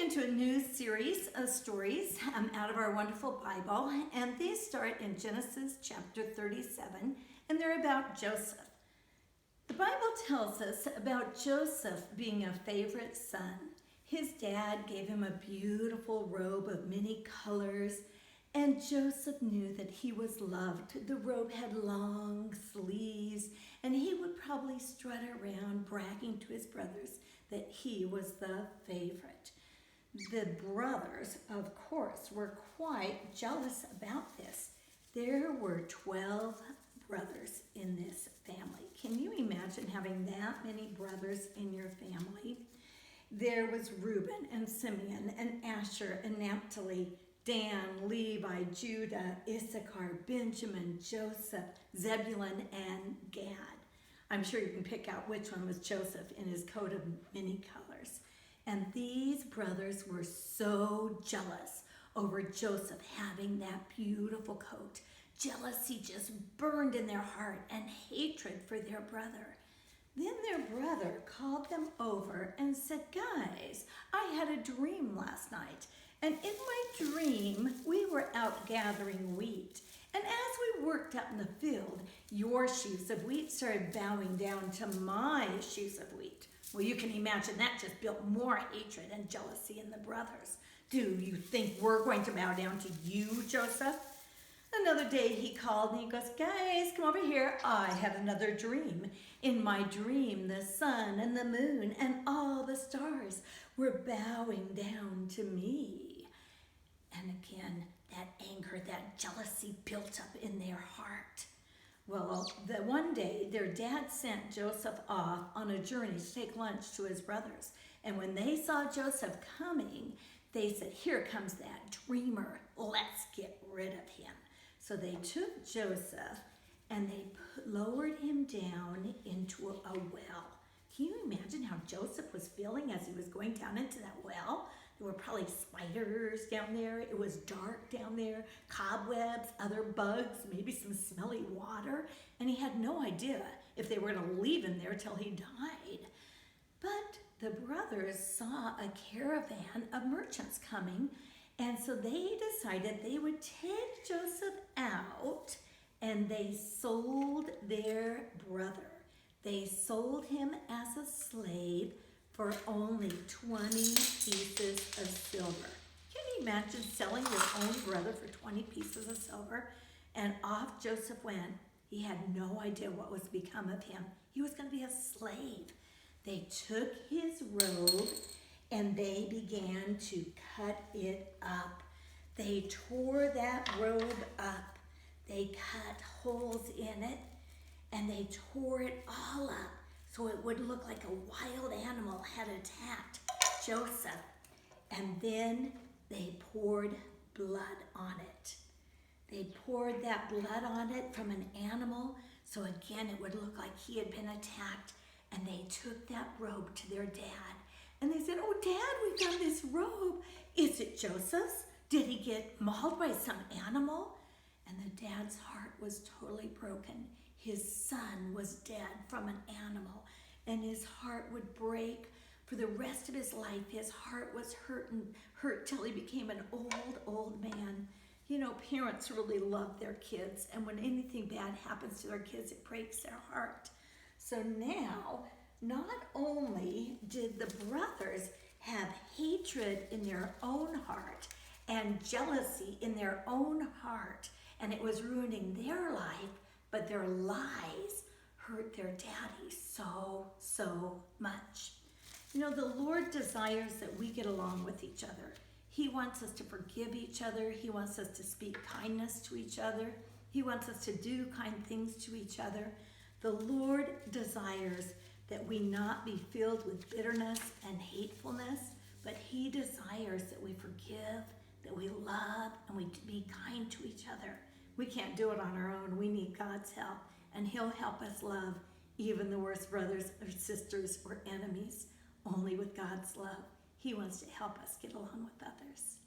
into a new series of stories out of our wonderful Bible, and these start in Genesis chapter 37, and they're about Joseph. The Bible tells us about Joseph being a favorite son. His dad gave him a beautiful robe of many colors, and Joseph knew that he was loved. The robe had long sleeves, and he would probably strut around bragging to his brothers that he was the favorite. The brothers, of course, were quite jealous about this. There were 12 brothers in this family. Can you imagine having that many brothers in your family? There was Reuben and Simeon and Asher and Naphtali, Dan, Levi, Judah, Issachar, Benjamin, Joseph, Zebulun, and Gad. I'm sure you can pick out which one was Joseph in his coat of many colors. And these brothers were so jealous over Joseph having that beautiful coat. Jealousy just burned in their heart and hatred for their brother. Then their brother called them over and said, "Guys, I had a dream last night. And in my dream, we were out gathering wheat. And as we worked out in the field, your sheaves of wheat started bowing down to my sheaves of wheat." Well, you can imagine that just built more hatred and jealousy in the brothers. "Do you think we're going to bow down to you, Joseph?" Another day he called and he goes, "Guys, come over here. I had another dream. In my dream, the sun and the moon and all the stars were bowing down to me." And again, that anger, that jealousy built up in their heart. Well, the one day their dad sent Joseph off on a journey to take lunch to his brothers. And when they saw Joseph coming, they said, "Here comes that dreamer. Let's get rid of him." So they took Joseph and they lowered him down into a well. Can you imagine how Joseph was feeling as he was going down into that well? There were probably spiders down there. It was dark down there, cobwebs, other bugs, maybe some smelly water. And he had no idea if they were going to leave him there till he died. But the brothers saw a caravan of merchants coming, and so they decided they would take Joseph out, and they sold their brother. They sold him as a slave for only 20 pieces of silver. Can you imagine selling your own brother for 20 pieces of silver? And off Joseph went. He had no idea what was become of him. He was going to be a slave. They took his robe and they began to cut it up. They tore that robe up. They cut holes in it and they tore it all up so it would look like a wild animal had attacked Joseph. And then they poured blood on it. They poured that blood on it from an animal, so again it would look like he had been attacked. And they took that robe to their dad. And they said, "Oh, Dad, we found this robe. Is it Joseph's? Did he get mauled by some animal?" And the dad's heart was totally broken. His son was dead from an animal, and his heart would break for the rest of his life. His heart was hurt till he became an old man. You know, parents really love their kids, and when anything bad happens to their kids, it breaks their heart. So now, not only did the brothers have hatred in their own heart and jealousy in their own heart, and it was ruining their life, but their lies hurt their daddy so much. You know, the Lord desires that we get along with each other. He wants us to forgive each other. He wants us to speak kindness to each other. He wants us to do kind things to each other. The Lord desires that we not be filled with bitterness and hatefulness, but He desires that we forgive, that we love, and we be kind to each other. We can't do it on our own. We need God's help, and He'll help us love even the worst brothers or sisters or enemies. Only with God's love. He wants to help us get along with others.